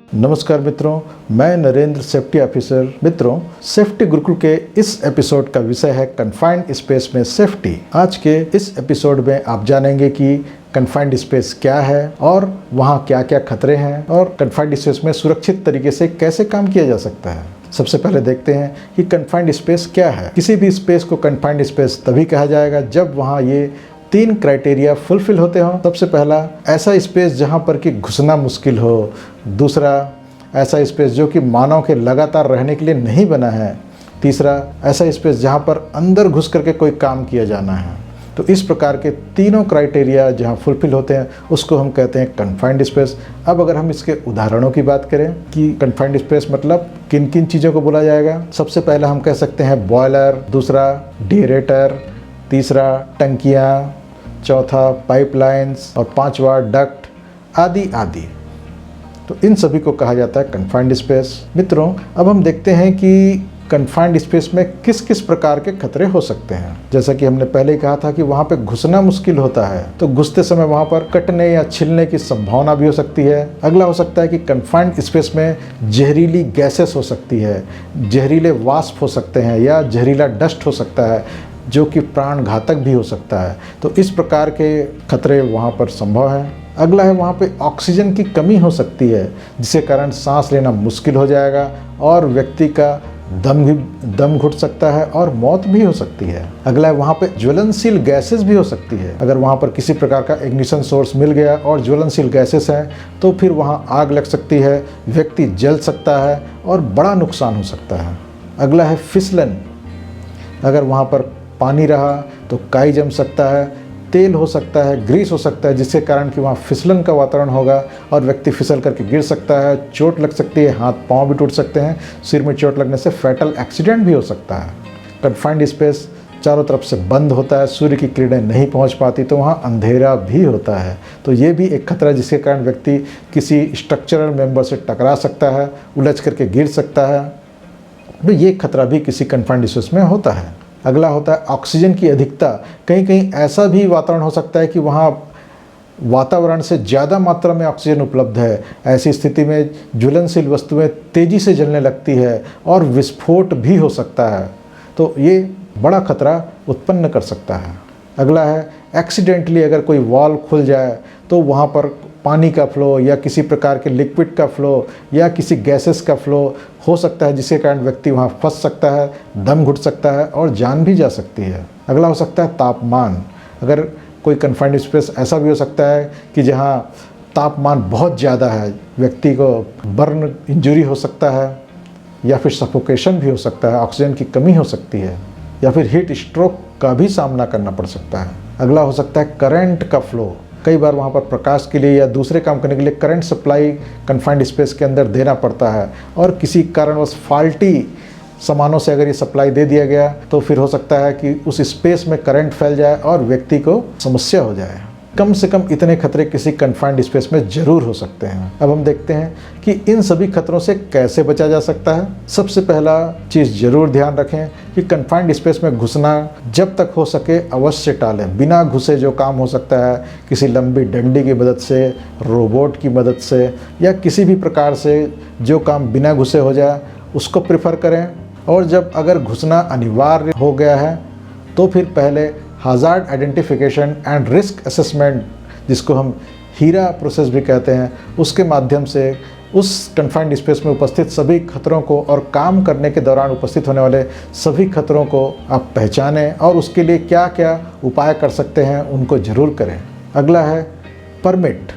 नमस्कार मित्रों, मैं नरेंद्र सेफ्टी ऑफिसर। मित्रों, सेफ्टी गुरुकुल के इस एपिसोड का विषय है कन्फाइंड स्पेस में सेफ्टी। आज के इस एपिसोड में आप जानेंगे कि कन्फाइंड स्पेस क्या है और वहाँ क्या क्या खतरे हैं और कन्फाइंड स्पेस में सुरक्षित तरीके से कैसे काम किया जा सकता है। सबसे पहले देखते हैं कि कन्फाइंड स्पेस क्या है। किसी भी स्पेस को कन्फाइंड स्पेस तभी कहा जाएगा जब वहाँ ये 3 क्राइटेरिया फुलफिल होते हों। सबसे पहला, ऐसा स्पेस जहाँ पर कि घुसना मुश्किल हो। दूसरा, ऐसा स्पेस जो कि मानव के लगातार रहने के लिए नहीं बना है। तीसरा, ऐसा स्पेस जहाँ पर अंदर घुस करके कोई काम किया जाना है। तो इस प्रकार के तीनों क्राइटेरिया जहाँ फुलफिल होते हैं उसको हम कहते हैं कन्फाइंड स्पेस। अब अगर हम इसके उदाहरणों की बात करें कि कन्फाइंड स्पेस मतलब किन किन चीज़ों को बोला जाएगा, सबसे पहला हम कह सकते हैं बॉयलर, दूसरा डेरेटर, तीसरा टंकियाँ, चौथा पाइपलाइंस और पांचवा डक्ट आदि आदि। तो इन सभी को कहा जाता है कन्फाइंड स्पेस। मित्रों, अब हम देखते हैं कि कन्फाइंड स्पेस में किस किस प्रकार के खतरे हो सकते हैं। जैसा कि हमने पहले ही कहा था कि वहाँ पे घुसना मुश्किल होता है, तो घुसते समय वहाँ पर कटने या छिलने की संभावना भी हो सकती है। अगला हो सकता है कि कन्फाइंड स्पेस में जहरीली गैसेस हो सकती है, जहरीले वाष्प हो सकते हैं या जहरीला डस्ट हो सकता है जो कि प्राण घातक भी हो सकता है। तो इस प्रकार के खतरे वहाँ पर संभव हैं। अगला है, वहाँ पे ऑक्सीजन की कमी हो सकती है जिसके कारण सांस लेना मुश्किल हो जाएगा और व्यक्ति का दम घुट सकता है और मौत भी हो सकती है। अगला है, वहाँ पे ज्वलनशील गैसेस भी हो सकती है। अगर वहाँ पर किसी प्रकार का इग्निशन सोर्स मिल गया और ज्वलनशील गैसेस हैं तो फिर वहाँ आग लग सकती है, व्यक्ति जल सकता है और बड़ा नुकसान हो सकता है। अगला है फिसलन। अगर वहाँ पर पानी रहा तो काई जम सकता है, तेल हो सकता है, ग्रीस हो सकता है, जिसके कारण कि वहाँ फिसलन का वातावरण होगा और व्यक्ति फिसल करके गिर सकता है, चोट लग सकती है, हाथ पांव भी टूट सकते हैं, सिर में चोट लगने से फैटल एक्सीडेंट भी हो सकता है। कन्फाइंड स्पेस चारों तरफ से बंद होता है, सूर्य की किरणें नहीं पहुँच पाती, तो वहाँ अंधेरा भी होता है। तो ये भी एक खतरा है जिसके कारण व्यक्ति किसी स्ट्रक्चरल मेंबर से टकरा सकता है, उलझ करके गिर सकता है। तो ये खतरा भी किसी कन्फाइंड स्पेस में होता है। अगला होता है ऑक्सीजन की अधिकता। कहीं कहीं ऐसा भी वातावरण हो सकता है कि वहाँ वातावरण से ज़्यादा मात्रा में ऑक्सीजन उपलब्ध है। ऐसी स्थिति में ज्वलनशील वस्तुएं तेज़ी से जलने लगती है और विस्फोट भी हो सकता है, तो ये बड़ा खतरा उत्पन्न कर सकता है। अगला है, एक्सीडेंटली अगर कोई वॉल्व खुल जाए तो वहाँ पर पानी का फ्लो या किसी प्रकार के लिक्विड का फ्लो या किसी गैसेस का फ्लो हो सकता है, जिसके कारण व्यक्ति वहाँ फंस सकता है, दम घुट सकता है और जान भी जा सकती है। अगला हो सकता है तापमान। अगर कोई कन्फाइंड स्पेस ऐसा भी हो सकता है कि जहाँ तापमान बहुत ज़्यादा है, व्यक्ति को बर्न इंजरी हो सकता है या फिर सफोकेशन भी हो सकता है, ऑक्सीजन की कमी हो सकती है या फिर हीट स्ट्रोक का भी सामना करना पड़ सकता है। अगला हो सकता है करंट का फ्लो। कई बार वहाँ पर प्रकाश के लिए या दूसरे काम करने के लिए करंट सप्लाई कन्फाइंड स्पेस के अंदर देना पड़ता है और किसी कारणवश फॉल्टी सामानों से अगर ये सप्लाई दे दिया गया तो फिर हो सकता है कि उस स्पेस में करंट फैल जाए और व्यक्ति को समस्या हो जाए। कम से कम इतने खतरे किसी कन्फाइंड स्पेस में ज़रूर हो सकते हैं। अब हम देखते हैं कि इन सभी खतरों से कैसे बचा जा सकता है। सबसे पहला चीज़ ज़रूर ध्यान रखें कि कन्फाइंड स्पेस में घुसना जब तक हो सके अवश्य टालें। बिना घुसे जो काम हो सकता है, किसी लंबी डंडी की मदद से, रोबोट की मदद से या किसी भी प्रकार से जो काम बिना घुसे हो जाए उसको प्रेफर करें। और जब अगर घुसना अनिवार्य हो गया है तो फिर पहले hazard identification and risk assessment, जिसको हम हीरा प्रोसेस भी कहते हैं, उसके माध्यम से उस कन्फाइंड स्पेस में उपस्थित सभी खतरों को और काम करने के दौरान उपस्थित होने वाले सभी खतरों को आप पहचानें और उसके लिए क्या क्या उपाय कर सकते हैं उनको ज़रूर करें। अगला है परमिट।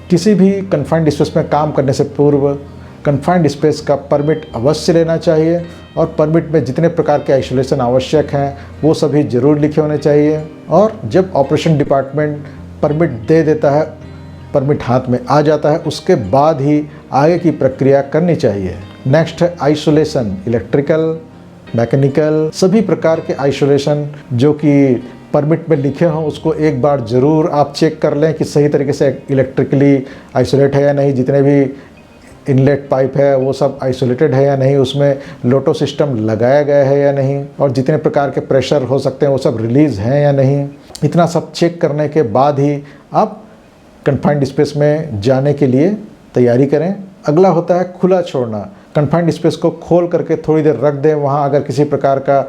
किसी भी कन्फाइंड स्पेस में काम करने से पूर्व कन्फाइंड स्पेस का परमिट अवश्य लेना चाहिए और परमिट में जितने प्रकार के आइसोलेशन आवश्यक हैं वो सभी ज़रूर लिखे होने चाहिए। और जब ऑपरेशन डिपार्टमेंट परमिट दे देता है, परमिट हाथ में आ जाता है, उसके बाद ही आगे की प्रक्रिया करनी चाहिए। नेक्स्ट है आइसोलेशन। इलेक्ट्रिकल, मैकेनिकल, सभी प्रकार के आइसोलेशन जो कि परमिट में लिखे हों उसको एक बार ज़रूर आप चेक कर लें कि सही तरीके से इलेक्ट्रिकली आइसोलेट है या नहीं, जितने भी इनलेट पाइप है वो सब आइसोलेटेड है या नहीं, उसमें लोटो सिस्टम लगाया गया है या नहीं, और जितने प्रकार के प्रेशर हो सकते हैं वो सब रिलीज़ हैं या नहीं। इतना सब चेक करने के बाद ही आप कन्फाइंड स्पेस में जाने के लिए तैयारी करें। अगला होता है खुला छोड़ना। कन्फाइंड स्पेस को खोल करके थोड़ी देर रख दें, वहाँ अगर किसी प्रकार का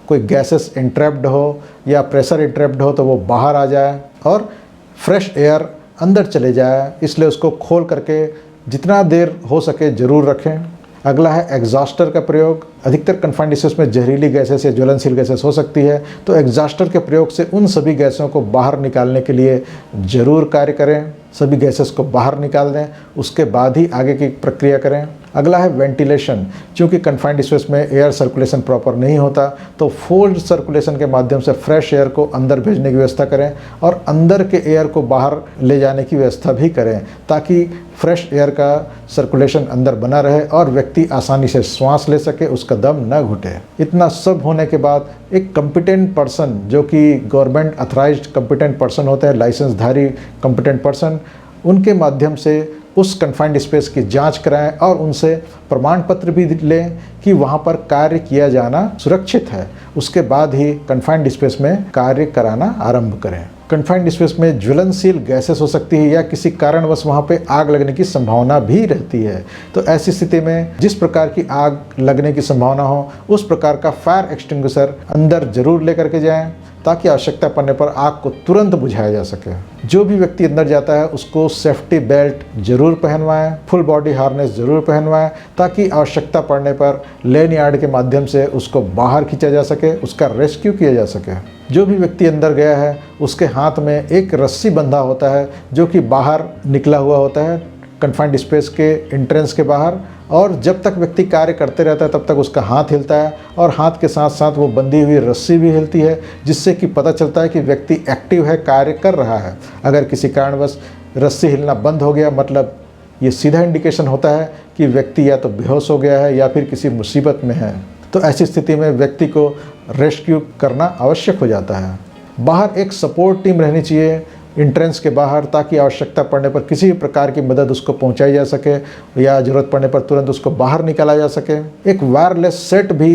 कोई गैसेस इंट्रैप्ड हो या प्रेशर इंट्रैप्ड हो तो वो बाहर आ जाए और फ्रेश एयर अंदर चले जाए, इसलिए उसको खोल करके जितना देर हो सके ज़रूर रखें। अगला है एग्जॉस्टर का प्रयोग। अधिकतर कन्फाइंड स्पेस में जहरीली गैसेस या ज्वलनशील गैसेस हो सकती है, तो एग्जॉस्टर के प्रयोग से उन सभी गैसों को बाहर निकालने के लिए ज़रूर कार्य करें। सभी गैसेस को बाहर निकाल दें, उसके बाद ही आगे की प्रक्रिया करें। अगला है वेंटिलेशन। चूँकि कन्फाइंड स्पेस में एयर सर्कुलेशन प्रॉपर नहीं होता, तो फोर्स्ड सर्कुलेशन के माध्यम से फ्रेश एयर को अंदर भेजने की व्यवस्था करें और अंदर के एयर को बाहर ले जाने की व्यवस्था भी करें, ताकि फ्रेश एयर का सर्कुलेशन अंदर बना रहे और व्यक्ति आसानी से श्वास ले सके, उसका दम न घुटे। इतना सब होने के बाद एक कॉम्पिटेंट पर्सन, जो कि गवर्नमेंट अथराइज्ड कॉम्पिटेंट पर्सन होते हैं, लाइसेंसधारी कॉम्पिटेंट पर्सन, उनके माध्यम से उस कन्फाइंड स्पेस की जांच कराएं और उनसे प्रमाण पत्र भी लें कि वहां पर कार्य किया जाना सुरक्षित है। उसके बाद ही कन्फाइंड स्पेस में कार्य कराना आरंभ करें। कन्फाइंड स्पेस में ज्वलनशील गैसेस हो सकती है या किसी कारणवश वहाँ पे आग लगने की संभावना भी रहती है, तो ऐसी स्थिति में जिस प्रकार की आग लगने की संभावना हो उस प्रकार का फायर एक्सटिंग्विशर अंदर जरूर लेकर के जाएं, ताकि आवश्यकता पड़ने पर आग को तुरंत बुझाया जा सके। जो भी व्यक्ति अंदर जाता है उसको सेफ्टी बेल्ट जरूर पहनवाएं, फुल बॉडी हार्नेस जरूर पहनवाएं, ताकि आवश्यकता पड़ने पर लेन यार्ड के माध्यम से उसको बाहर खींचा जा सके, उसका रेस्क्यू किया जा सके। जो भी व्यक्ति अंदर गया है उसके हाथ में एक रस्सी बंधा होता है जो कि बाहर निकला हुआ होता है कन्फाइंड स्पेस के एंट्रेंस के बाहर, और जब तक व्यक्ति कार्य करते रहता है तब तक उसका हाथ हिलता है और हाथ के साथ साथ वो बंधी हुई रस्सी भी हिलती है, जिससे कि पता चलता है कि व्यक्ति एक्टिव है, कार्य कर रहा है। अगर किसी कारणवश रस्सी हिलना बंद हो गया, मतलब ये सीधा इंडिकेशन होता है कि व्यक्ति या तो बेहोश हो गया है या फिर किसी मुसीबत में है। तो ऐसी स्थिति में व्यक्ति को रेस्क्यू करना आवश्यक हो जाता है। बाहर एक सपोर्ट टीम रहनी चाहिए एंट्रेंस के बाहर, ताकि आवश्यकता पड़ने पर किसी भी प्रकार की मदद उसको पहुंचाई जा सके या ज़रूरत पड़ने पर तुरंत उसको बाहर निकाला जा सके। एक वायरलेस सेट भी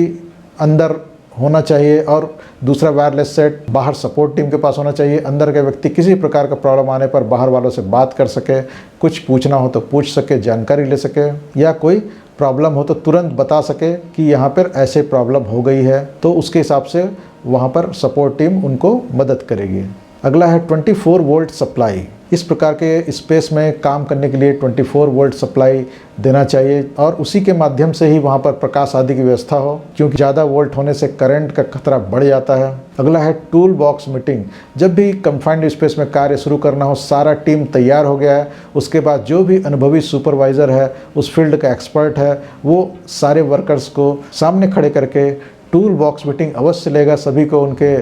अंदर होना चाहिए और दूसरा वायरलेस सेट बाहर सपोर्ट टीम के पास होना चाहिए। अंदर के व्यक्ति किसी प्रकार का प्रॉब्लम आने पर बाहर वालों से बात कर सके, कुछ पूछना हो तो पूछ सके, जानकारी ले सके, या कोई प्रॉब्लम हो तो तुरंत बता सके कि यहाँ पर ऐसे प्रॉब्लम हो गई है, तो उसके हिसाब से वहाँ पर सपोर्ट टीम उनको मदद करेगी। अगला है 24 वोल्ट सप्लाई। इस प्रकार के स्पेस में काम करने के लिए 24 वोल्ट सप्लाई देना चाहिए और उसी के माध्यम से ही वहाँ पर प्रकाश आदि की व्यवस्था हो, क्योंकि ज़्यादा वोल्ट होने से करंट का खतरा बढ़ जाता है। अगला है टूल बॉक्स मीटिंग। जब भी कन्फाइंड स्पेस में कार्य शुरू करना हो, सारा टीम तैयार हो गया है, उसके बाद जो भी अनुभवी सुपरवाइज़र है, उस फील्ड का एक्सपर्ट है, वो सारे वर्कर्स को सामने खड़े करके टूल बॉक्स मीटिंग अवश्य लेगा। सभी को उनके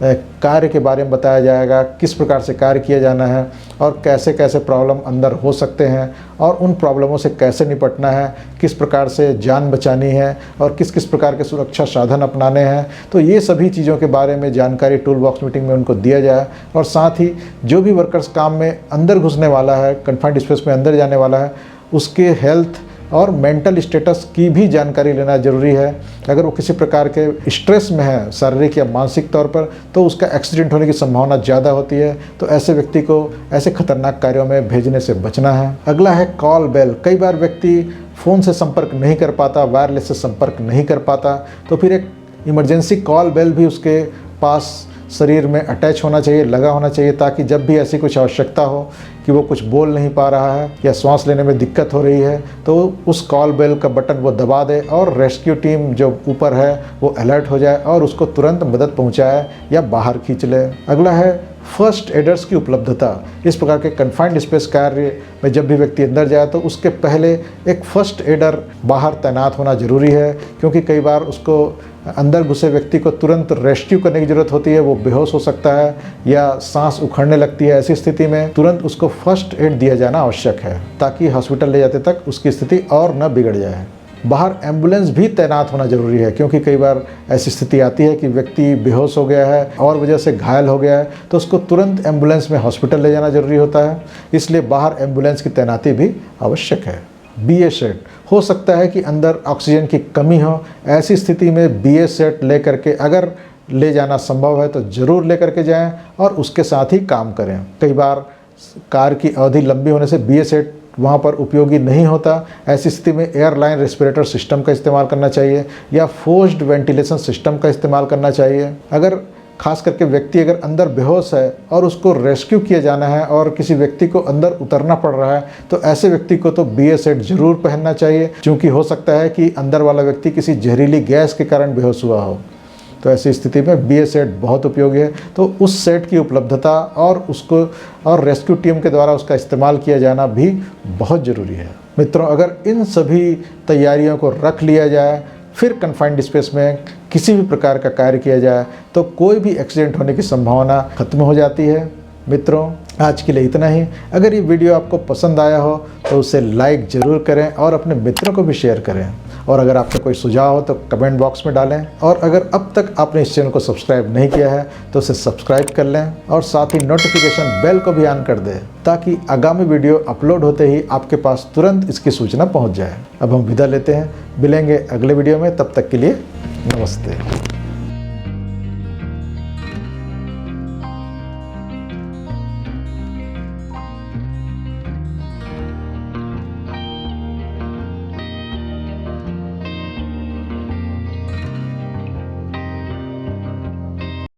कार्य के बारे में बताया जाएगा, किस प्रकार से कार्य किया जाना है और कैसे कैसे प्रॉब्लम अंदर हो सकते हैं और उन प्रॉब्लमों से कैसे निपटना है, किस प्रकार से जान बचानी है और किस किस प्रकार के सुरक्षा साधन अपनाने हैं। तो ये सभी चीज़ों के बारे में जानकारी टूल बॉक्स मीटिंग में उनको दिया जाए और साथ ही जो भी वर्कर्स काम में अंदर घुसने वाला है, कन्फाइंड स्पेस में अंदर जाने वाला है, उसके हेल्थ और मेंटल स्टेटस की भी जानकारी लेना जरूरी है। अगर वो किसी प्रकार के स्ट्रेस में है, शारीरिक या मानसिक तौर पर, तो उसका एक्सीडेंट होने की संभावना ज़्यादा होती है, तो ऐसे व्यक्ति को ऐसे खतरनाक कार्यों में भेजने से बचना है। अगला है कॉल बेल। कई बार व्यक्ति फ़ोन से संपर्क नहीं कर पाता, वायरलेस से संपर्क नहीं कर पाता, तो फिर एक इमरजेंसी कॉल बेल भी उसके पास शरीर में अटैच होना चाहिए, लगा होना चाहिए, ताकि जब भी ऐसी कुछ आवश्यकता हो कि वो कुछ बोल नहीं पा रहा है या सांस लेने में दिक्कत हो रही है, तो उस कॉल बेल का बटन वो दबा दे और रेस्क्यू टीम जो ऊपर है वो अलर्ट हो जाए और उसको तुरंत मदद पहुंचाए या बाहर खींच ले। अगला है फर्स्ट एडर्स की उपलब्धता। इस प्रकार के कन्फाइंड स्पेस कार्य में जब भी व्यक्ति अंदर जाए तो उसके पहले एक फर्स्ट एडर बाहर तैनात होना जरूरी है, क्योंकि कई बार उसको अंदर घुसे व्यक्ति को तुरंत रेस्क्यू करने की ज़रूरत होती है, वो बेहोश हो सकता है या सांस उखड़ने लगती है। ऐसी स्थिति में तुरंत उसको फर्स्ट एड दिया जाना आवश्यक है, ताकि हॉस्पिटल ले जाते तक उसकी स्थिति और न बिगड़ जाए। बाहर एम्बुलेंस भी तैनात होना जरूरी है, क्योंकि कई बार ऐसी स्थिति आती है कि व्यक्ति बेहोश हो गया है और वजह से घायल हो गया है, तो उसको तुरंत एम्बुलेंस में हॉस्पिटल ले जाना जरूरी होता है, इसलिए बाहर एम्बुलेंस की तैनाती भी आवश्यक है। BA set. हो सकता है कि अंदर ऑक्सीजन की कमी हो, ऐसी स्थिति में BA सेट ले करके अगर ले जाना संभव है तो ज़रूर ले करके जाएं और उसके साथ ही काम करें। कई बार कार्य की अवधि लंबी होने से BA सेट वहाँ पर उपयोगी नहीं होता। ऐसी स्थिति में एयरलाइन रेस्पिरेटर सिस्टम का इस्तेमाल करना चाहिए या फोर्स्ड वेंटिलेशन सिस्टम का इस्तेमाल करना चाहिए। अगर खास करके व्यक्ति अगर अंदर बेहोश है और उसको रेस्क्यू किया जाना है और किसी व्यक्ति को अंदर उतरना पड़ रहा है, तो ऐसे व्यक्ति को तो BA सेट जरूर पहनना चाहिए, क्योंकि हो सकता है कि अंदर वाला व्यक्ति किसी जहरीली गैस के कारण बेहोश हुआ हो। तो ऐसी स्थिति में BA सेट बहुत उपयोगी है। तो उस सेट की उपलब्धता और रेस्क्यू टीम के द्वारा उसका इस्तेमाल किया जाना भी बहुत ज़रूरी है। मित्रों, अगर इन सभी तैयारियों को रख लिया जाए, फिर कन्फाइंड स्पेस में किसी भी प्रकार का कार्य किया जाए, तो कोई भी एक्सीडेंट होने की संभावना खत्म हो जाती है। मित्रों, आज के लिए इतना ही। अगर ये वीडियो आपको पसंद आया हो तो उसे लाइक ज़रूर करें और अपने मित्रों को भी शेयर करें। और अगर आपका कोई सुझाव हो तो कमेंट बॉक्स में डालें। और अगर अब तक आपने इस चैनल को सब्सक्राइब नहीं किया है तो उसे सब्सक्राइब कर लें और साथ ही नोटिफिकेशन बेल को भी ऑन कर दें, ताकि आगामी वीडियो अपलोड होते ही आपके पास तुरंत इसकी सूचना पहुंच जाए। अब हम विदा लेते हैं, मिलेंगे अगले वीडियो में। तब तक के लिए नमस्ते।